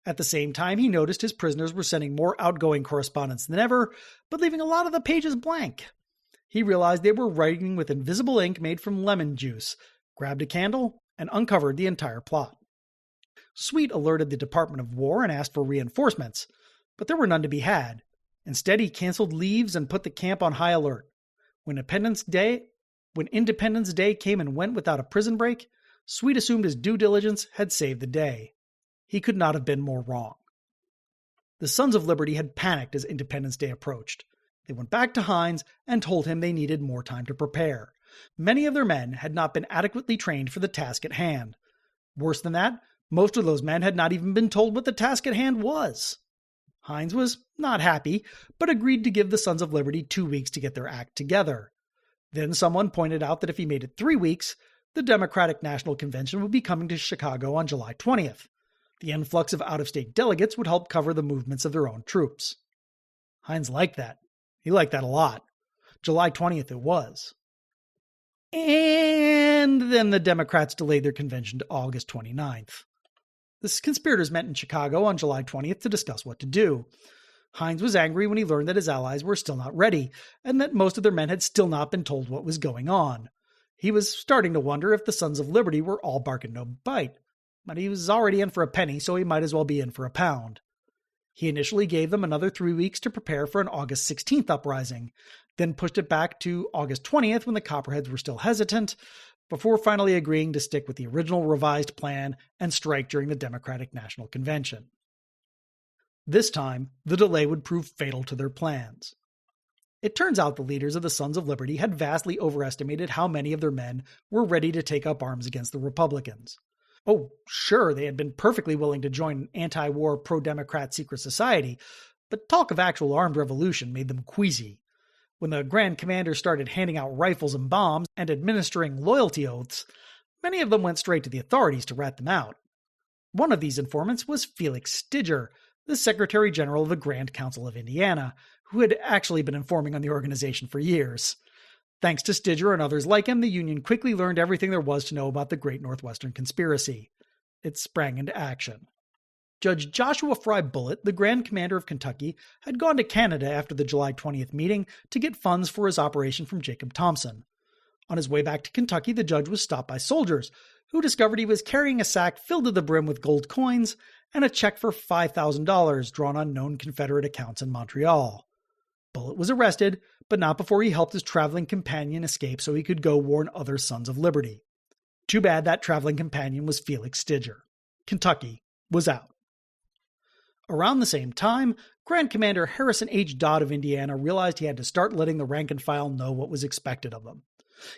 At the same time, he noticed his prisoners were sending more outgoing correspondence than ever, but leaving a lot of the pages blank. He realized they were writing with invisible ink made from lemon juice, grabbed a candle, and uncovered the entire plot. Sweet alerted the Department of War and asked for reinforcements, but there were none to be had. Instead, he canceled leaves and put the camp on high alert. When Independence Day came and went without a prison break, Sweet assumed his due diligence had saved the day. He could not have been more wrong. The Sons of Liberty had panicked as Independence Day approached. They went back to Hines and told him they needed more time to prepare. Many of their men had not been adequately trained for the task at hand. Worse than that, most of those men had not even been told what the task at hand was. Hines was not happy, but agreed to give the Sons of Liberty 2 weeks to get their act together. Then someone pointed out that if he made it 3 weeks, the Democratic National Convention would be coming to Chicago on July 20th. The influx of out-of-state delegates would help cover the movements of their own troops. Hines liked that. He liked that a lot. July 20th it was. And then the Democrats delayed their convention to August 29th. The conspirators met in Chicago on July 20th to discuss what to do. Hines was angry when he learned that his allies were still not ready, and that most of their men had still not been told what was going on. He was starting to wonder if the Sons of Liberty were all bark and no bite, but he was already in for a penny, so he might as well be in for a pound. He initially gave them another 3 weeks to prepare for an August 16th uprising, then pushed it back to August 20th when the Copperheads were still hesitant, before finally agreeing to stick with the original revised plan and strike during the Democratic National Convention. This time, the delay would prove fatal to their plans. It turns out the leaders of the Sons of Liberty had vastly overestimated how many of their men were ready to take up arms against the Republicans. Oh, sure, they had been perfectly willing to join an anti-war, pro-democrat secret society, but talk of actual armed revolution made them queasy. When the Grand Commander started handing out rifles and bombs and administering loyalty oaths, many of them went straight to the authorities to rat them out. One of these informants was Felix Stidger, the Secretary General of the Grand Council of Indiana, who had actually been informing on the organization for years. Thanks to Stidger and others like him, the Union quickly learned everything there was to know about the Great Northwestern Conspiracy. It sprang into action. Judge Joshua Fry Bullitt, the Grand Commander of Kentucky, had gone to Canada after the July 20th meeting to get funds for his operation from Jacob Thompson. On his way back to Kentucky, the judge was stopped by soldiers, who discovered he was carrying a sack filled to the brim with gold coins and a check for $5,000 drawn on known Confederate accounts in Montreal. Bullitt was arrested, but not before he helped his traveling companion escape so he could go warn other Sons of Liberty. Too bad that traveling companion was Felix Stidger. Kentucky was out. Around the same time, Grand Commander Harrison H. Dodd of Indiana realized he had to start letting the rank and file know what was expected of them.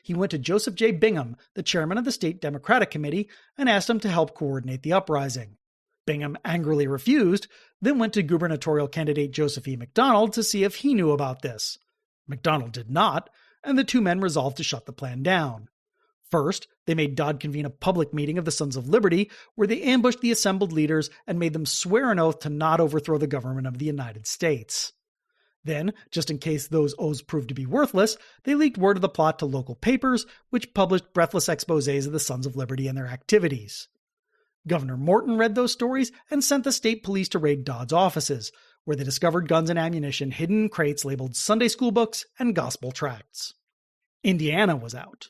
He went to Joseph J. Bingham, the chairman of the State Democratic Committee, and asked him to help coordinate the uprising. Bingham angrily refused, then went to gubernatorial candidate Joseph E. McDonald to see if he knew about this. McDonald did not, and the two men resolved to shut the plan down. First, they made Dodd convene a public meeting of the Sons of Liberty, where they ambushed the assembled leaders and made them swear an oath to not overthrow the government of the United States. Then, just in case those oaths proved to be worthless, they leaked word of the plot to local papers, which published breathless exposés of the Sons of Liberty and their activities. Governor Morton read those stories and sent the state police to raid Dodd's offices, where they discovered guns and ammunition hidden in crates labeled Sunday school books and gospel tracts. Indiana was out.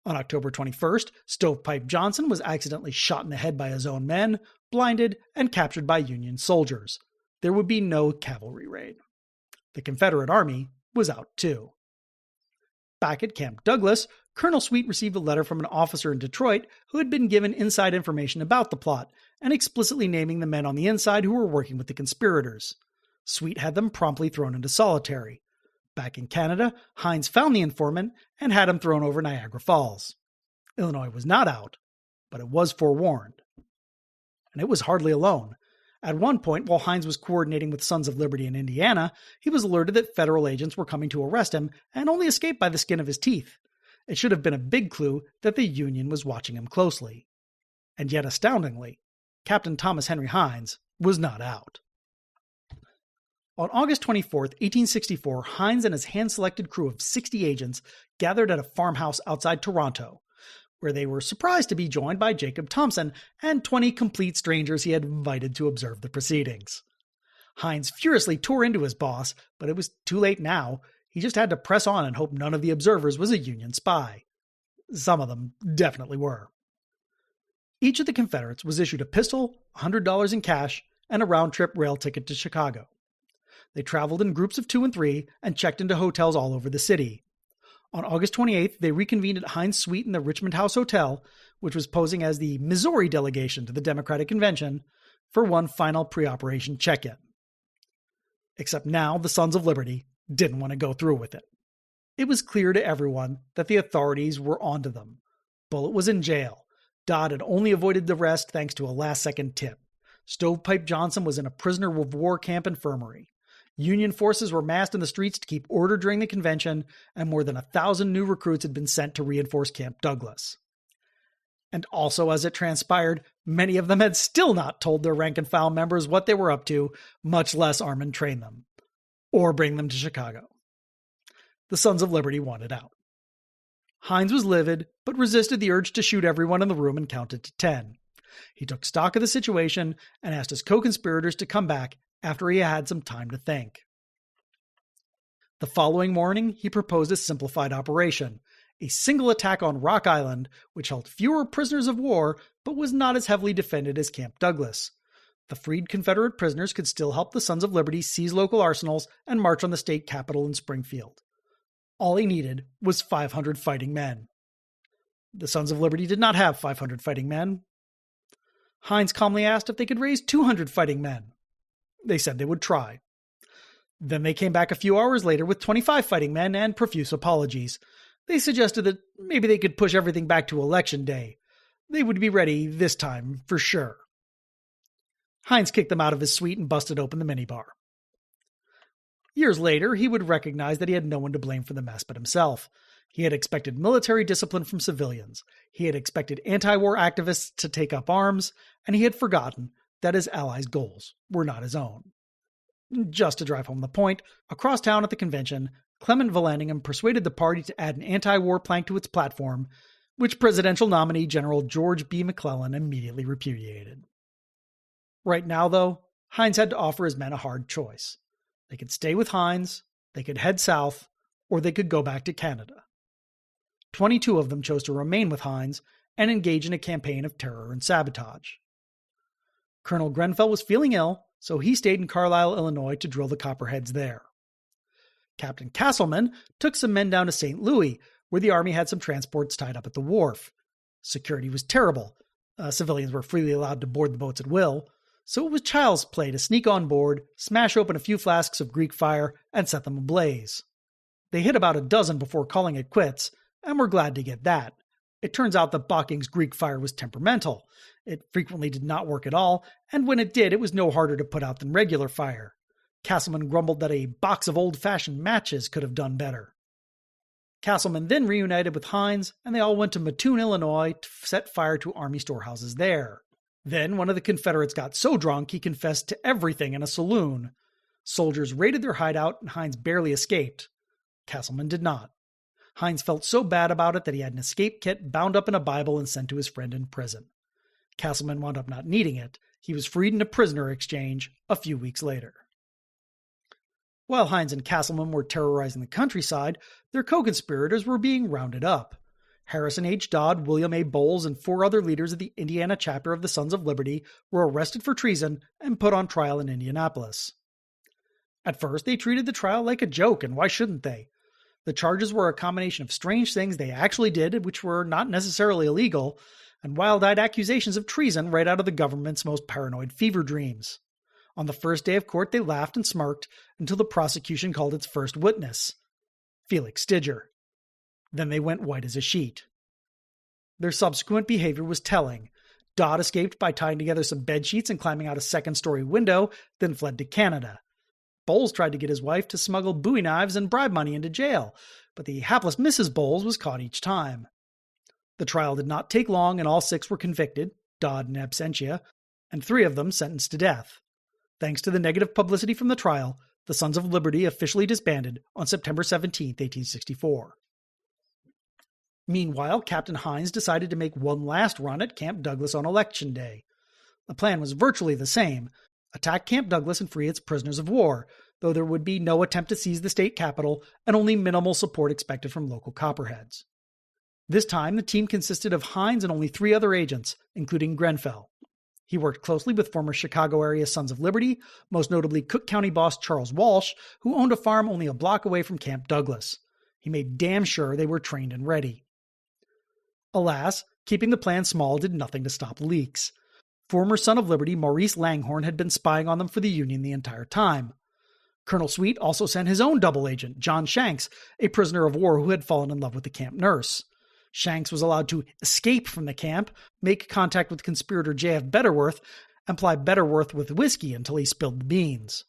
On October 21st, Stovepipe Johnson was accidentally shot in the head by his own men, blinded, and captured by Union soldiers. There would be no cavalry raid. The Confederate Army was out too. Back at Camp Douglas, Colonel Sweet received a letter from an officer in Detroit who had been given inside information about the plot, and explicitly naming the men on the inside who were working with the conspirators. Sweet had them promptly thrown into solitary. Back in Canada, Hines found the informant and had him thrown over Niagara Falls. Illinois was not out, but it was forewarned. And it was hardly alone. At one point, while Hines was coordinating with Sons of Liberty in Indiana, he was alerted that federal agents were coming to arrest him and only escaped by the skin of his teeth. It should have been a big clue that the Union was watching him closely. And yet, astoundingly, Captain Thomas Henry Hines was not out. On August 24, 1864, Hines and his hand-selected crew of 60 agents gathered at a farmhouse outside Toronto, where they were surprised to be joined by Jacob Thompson and 20 complete strangers he had invited to observe the proceedings. Hines furiously tore into his boss, but it was too late now. He just had to press on and hope none of the observers was a Union spy. Some of them definitely were. Each of the Confederates was issued a pistol, $100 in cash, and a round-trip rail ticket to Chicago. They traveled in groups of 2 and 3 and checked into hotels all over the city. On August 28th, they reconvened at Hines' suite in the Richmond House Hotel, which was posing as the Missouri delegation to the Democratic Convention, for one final pre-operation check-in. Except now the Sons of Liberty didn't want to go through with it. It was clear to everyone that the authorities were onto them. Bullitt was in jail. Dodd had only avoided arrest thanks to a last-second tip. Stovepipe Johnson was in a prisoner of war camp infirmary. Union forces were massed in the streets to keep order during the convention, and more than 1,000 new recruits had been sent to reinforce Camp Douglas. And also, as it transpired, many of them had still not told their rank-and-file members what they were up to, much less arm and train them, or bring them to Chicago. The Sons of Liberty wanted out. Hines was livid, but resisted the urge to shoot everyone in the room and counted to 10. He took stock of the situation and asked his co-conspirators to come back after he had some time to think. The following morning, he proposed a simplified operation, a single attack on Rock Island, which held fewer prisoners of war, but was not as heavily defended as Camp Douglas. The freed Confederate prisoners could still help the Sons of Liberty seize local arsenals and march on the state capital in Springfield. All he needed was 500 fighting men. The Sons of Liberty did not have 500 fighting men. Hines calmly asked if they could raise 200 fighting men. They said they would try. Then they came back a few hours later with 25 fighting men and profuse apologies. They suggested that maybe they could push everything back to Election Day. They would be ready this time, for sure. Hines kicked them out of his suite and busted open the minibar. Years later, he would recognize that he had no one to blame for the mess but himself. He had expected military discipline from civilians. He had expected anti-war activists to take up arms, and he had forgotten that his allies' goals were not his own. Just to drive home the point, across town at the convention, Clement Vallandigham persuaded the party to add an anti-war plank to its platform, which presidential nominee General George B. McClellan immediately repudiated. Right now, though, Hines had to offer his men a hard choice. They could stay with Hines, they could head south, or they could go back to Canada. 22 of them chose to remain with Hines and engage in a campaign of terror and sabotage. Colonel Grenfell was feeling ill, so he stayed in Carlisle, Illinois to drill the Copperheads there. Captain Castleman took some men down to St. Louis, where the army had some transports tied up at the wharf. Security was terrible. Civilians were freely allowed to board the boats at will, so it was child's play to sneak on board, smash open a few flasks of Greek fire, and set them ablaze. They hit about a dozen before calling it quits, and were glad to get that. It turns out that Bocking's Greek fire was temperamental. It frequently did not work at all, and when it did, it was no harder to put out than regular fire. Castleman grumbled that a box of old-fashioned matches could have done better. Castleman then reunited with Hines, and they all went to Mattoon, Illinois, to set fire to army storehouses there. Then one of the Confederates got so drunk he confessed to everything in a saloon. Soldiers raided their hideout, and Hines barely escaped. Castleman did not. Hines felt so bad about it that he had an escape kit bound up in a Bible and sent to his friend in prison. Castleman wound up not needing it. He was freed in a prisoner exchange a few weeks later. While Hines and Castleman were terrorizing the countryside, their co-conspirators were being rounded up. Harrison H. Dodd, William A. Bowles, and 4 other leaders of the Indiana chapter of the Sons of Liberty were arrested for treason and put on trial in Indianapolis. At first, they treated the trial like a joke, and why shouldn't they? The charges were a combination of strange things they actually did, which were not necessarily illegal, and wild-eyed accusations of treason right out of the government's most paranoid fever dreams. On the first day of court, they laughed and smirked until the prosecution called its first witness, Felix Stidger. Then they went white as a sheet. Their subsequent behavior was telling. Dodd escaped by tying together some bed sheets and climbing out a second-story window, then fled to Canada. Bowles tried to get his wife to smuggle bowie knives and bribe money into jail, but the hapless Mrs. Bowles was caught each time. The trial did not take long, and all 6 were convicted, Dodd in absentia, and 3 of them sentenced to death. Thanks to the negative publicity from the trial, the Sons of Liberty officially disbanded on September 17, 1864. Meanwhile, Captain Hines decided to make one last run at Camp Douglas on Election Day. The plan was virtually the same: attack Camp Douglas and free its prisoners of war, though there would be no attempt to seize the state capital and only minimal support expected from local Copperheads. This time, the team consisted of Hines and only 3 other agents, including Grenfell. He worked closely with former Chicago area Sons of Liberty, most notably Cook County boss Charles Walsh, who owned a farm only a block away from Camp Douglas. He made damn sure they were trained and ready. Alas, keeping the plan small did nothing to stop leaks. Former Son of Liberty Maurice Langhorne had been spying on them for the Union the entire time. Colonel Sweet also sent his own double agent, John Shanks, a prisoner of war who had fallen in love with the camp nurse. Shanks was allowed to escape from the camp, make contact with conspirator J.F. Betterworth, and ply Betterworth with whiskey until he spilled the beans.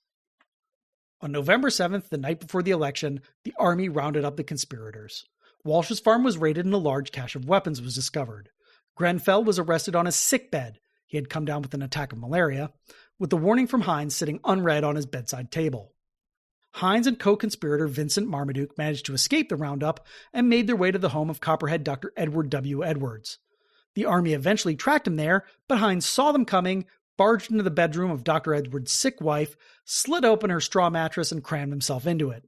On November 7th, the night before the election, the army rounded up the conspirators. Walsh's farm was raided and a large cache of weapons was discovered. Grenfell was arrested on his sickbed. He had come down with an attack of malaria, with the warning from Hines sitting unread on his bedside table. Hines and co-conspirator Vincent Marmaduke managed to escape the roundup and made their way to the home of Copperhead Dr. Edward W. Edwards. The army eventually tracked him there, but Hines saw them coming, barged into the bedroom of Dr. Edwards' sick wife, slit open her straw mattress, and crammed himself into it.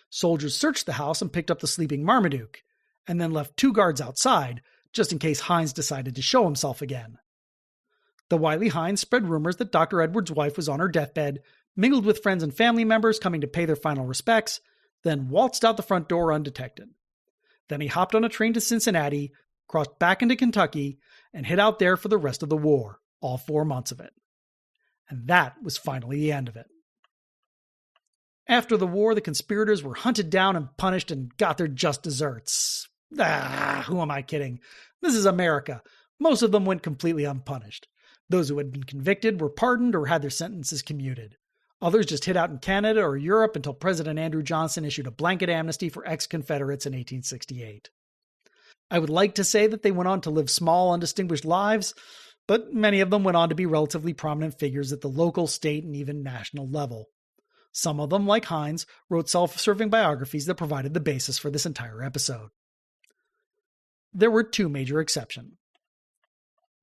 Soldiers searched the house and picked up the sleeping Marmaduke, and then left 2 guards outside, just in case Hines decided to show himself again. The wily Hines spread rumors that Dr. Edwards' wife was on her deathbed, mingled with friends and family members coming to pay their final respects, then waltzed out the front door undetected. Then he hopped on a train to Cincinnati, crossed back into Kentucky, and hid out there for the rest of the war, all 4 months of it. And that was finally the end of it. After the war, the conspirators were hunted down and punished and got their just desserts. Who am I kidding? This is America. Most of them went completely unpunished. Those who had been convicted were pardoned or had their sentences commuted. Others just hid out in Canada or Europe until President Andrew Johnson issued a blanket amnesty for ex-Confederates in 1868. I would like to say that they went on to live small, undistinguished lives, but many of them went on to be relatively prominent figures at the local, state, and even national level. Some of them, like Hines, wrote self-serving biographies that provided the basis for this entire episode. There were 2 major exceptions.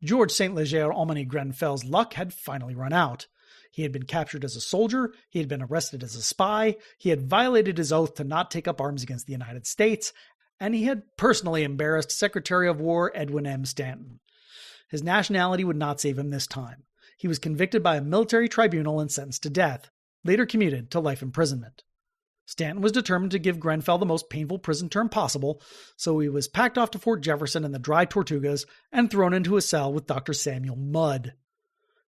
George St. Leger Ommany Grenfell's luck had finally run out. He had been captured as a soldier, he had been arrested as a spy, he had violated his oath to not take up arms against the United States, and he had personally embarrassed Secretary of War Edwin M. Stanton. His nationality would not save him this time. He was convicted by a military tribunal and sentenced to death, later commuted to life imprisonment. Stanton was determined to give Grenfell the most painful prison term possible, so he was packed off to Fort Jefferson in the dry Tortugas and thrown into a cell with Dr. Samuel Mudd.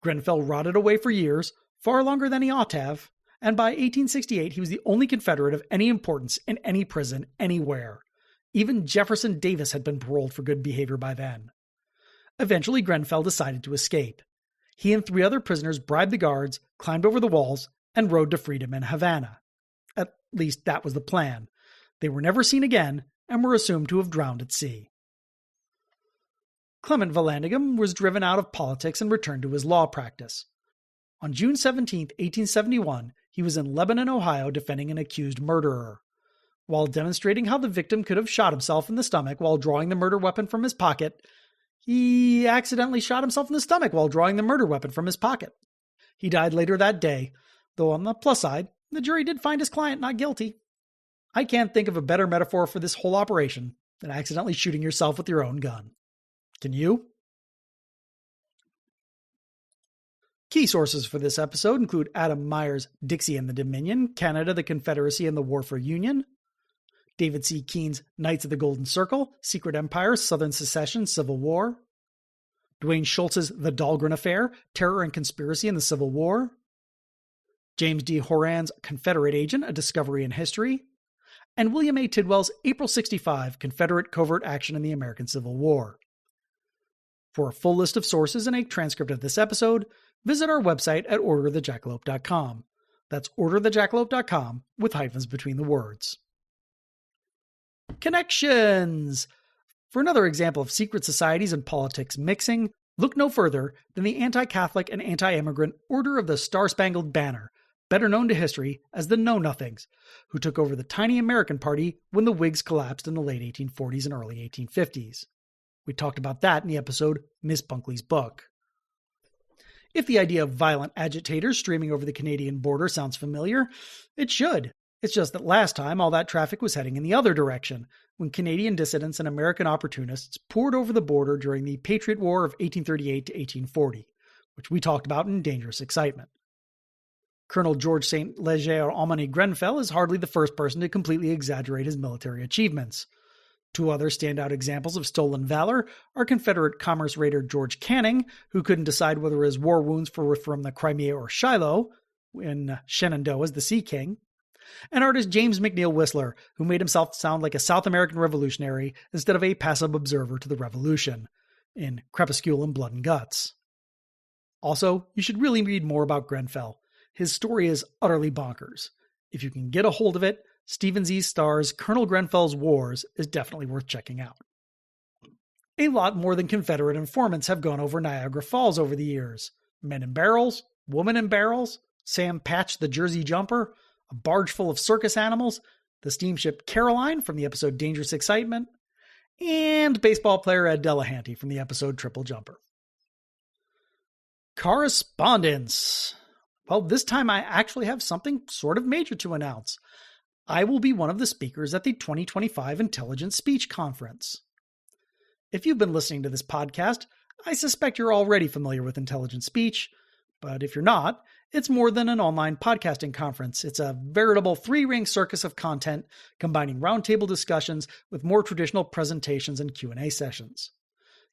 Grenfell rotted away for years, far longer than he ought to have, and by 1868 he was the only Confederate of any importance in any prison anywhere. Even Jefferson Davis had been paroled for good behavior by then. Eventually Grenfell decided to escape. He and 3 other prisoners bribed the guards, climbed over the walls, and rode to freedom in Havana. At least that was the plan. They were never seen again and were assumed to have drowned at sea. Clement Vallandigham was driven out of politics and returned to his law practice. On June 17, 1871, he was in Lebanon, Ohio, defending an accused murderer. While demonstrating how the victim could have shot himself in the stomach while drawing the murder weapon from his pocket, he accidentally shot himself in the stomach while drawing the murder weapon from his pocket. He died later that day, though on the plus side, the jury did find his client not guilty. I can't think of a better metaphor for this whole operation than accidentally shooting yourself with your own gun. Can you? Key sources for this episode include Adam Meyer's Dixie and the Dominion, Canada, the Confederacy, and the War for Union, David C. Keehn's Knights of the Golden Circle, Secret Empire, Southern Secession, Civil War, Duane Schultz's The Dahglren Affair, Terror and Conspiracy in the Civil War, James D. Horan's Confederate Agent, A Discovery in History, and William A. Tidwell's April 65, Confederate Covert Action in the American Civil War. For a full list of sources and a transcript of this episode, visit our website at orderthejackalope.com. That's orderthejackalope.com with hyphens between the words. Connections! For another example of secret societies and politics mixing, look no further than the anti-Catholic and anti-immigrant Order of the Star-Spangled Banner, better known to history as the Know-Nothings, who took over the tiny American Party when the Whigs collapsed in the late 1840s and early 1850s. We talked about that in the episode Miss Bunkley's Book. If the idea of violent agitators streaming over the Canadian border sounds familiar, it should. It's just that last time all that traffic was heading in the other direction, when Canadian dissidents and American opportunists poured over the border during the Patriot War of 1838 to 1840, which we talked about in Dangerous Excitement. Colonel George St. Leger Ommany Grenfell is hardly the first person to completely exaggerate his military achievements. Two other standout examples of stolen valor are Confederate commerce raider George Canning, who couldn't decide whether his war wounds were from the Crimea or Shiloh, in Shenandoah as the Sea King, and artist James McNeill Whistler, who made himself sound like a South American revolutionary instead of a passive observer to the revolution, in Crepuscule and Blood and Guts. Also, you should really read more about Grenfell. His story is utterly bonkers. If you can get a hold of it, Stephen Z. Starr's Colonel Grenfell's Wars is definitely worth checking out. A lot more than Confederate informants have gone over Niagara Falls over the years. Men in barrels, women in barrels, Sam Patch the Jersey Jumper, a barge full of circus animals, the steamship Caroline from the episode Dangerous Excitement, and baseball player Ed Delahanty from the episode Triple Jumper. Correspondence. Well, this time I actually have something sort of major to announce. I will be one of the speakers at the 2025 Intelligent Speech Conference. If you've been listening to this podcast, I suspect you're already familiar with intelligent speech, but if you're not, it's more than an online podcasting conference. It's a veritable three-ring circus of content combining roundtable discussions with more traditional presentations and Q&A sessions.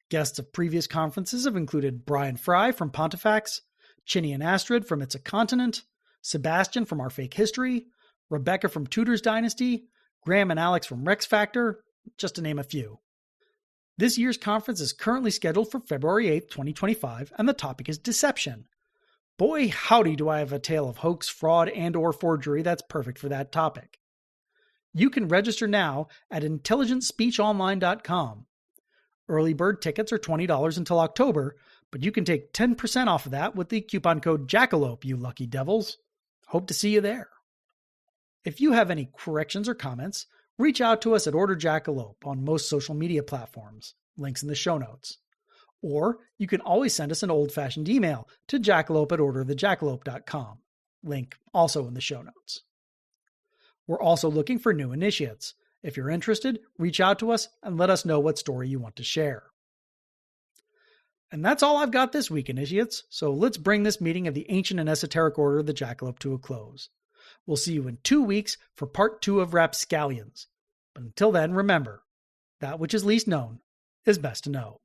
Guests of previous conferences have included Brian Fry from Pontifex, Chinny and Astrid from It's a Continent, Sebastian from Our Fake History, Rebecca from Tudor's Dynasty, Graham and Alex from Rex Factor, just to name a few. This year's conference is currently scheduled for February 8th, 2025, and the topic is deception. Boy, howdy do I have a tale of hoax, fraud, and or forgery that's perfect for that topic. You can register now at intelligentspeechonline.com. Early bird tickets are $20 until October, but you can take 10% off of that with the coupon code JACKALOPE, you lucky devils. Hope to see you there. If you have any corrections or comments, reach out to us at Order Jackalope on most social media platforms. Links in the show notes. Or you can always send us an old-fashioned email to jackalope@orderthejackalope.com. Link also in the show notes. We're also looking for new initiates. If you're interested, reach out to us and let us know what story you want to share. And that's all I've got this week, initiates, so let's bring this meeting of the Ancient and Esoteric Order of the Jackalope to a close. We'll see you in 2 weeks for part 2 of Rapscallions. But until then, remember, that which is least known is best to know.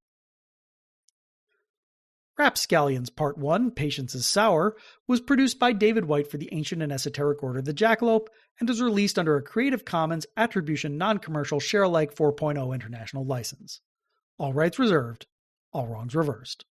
Rapscallions Part 1, Patience is Sour, was produced by David White for the Ancient and Esoteric Order of the Jackalope and is released under a Creative Commons Attribution Non-Commercial Share-alike 4.0 International License. All rights reserved, all wrongs reversed.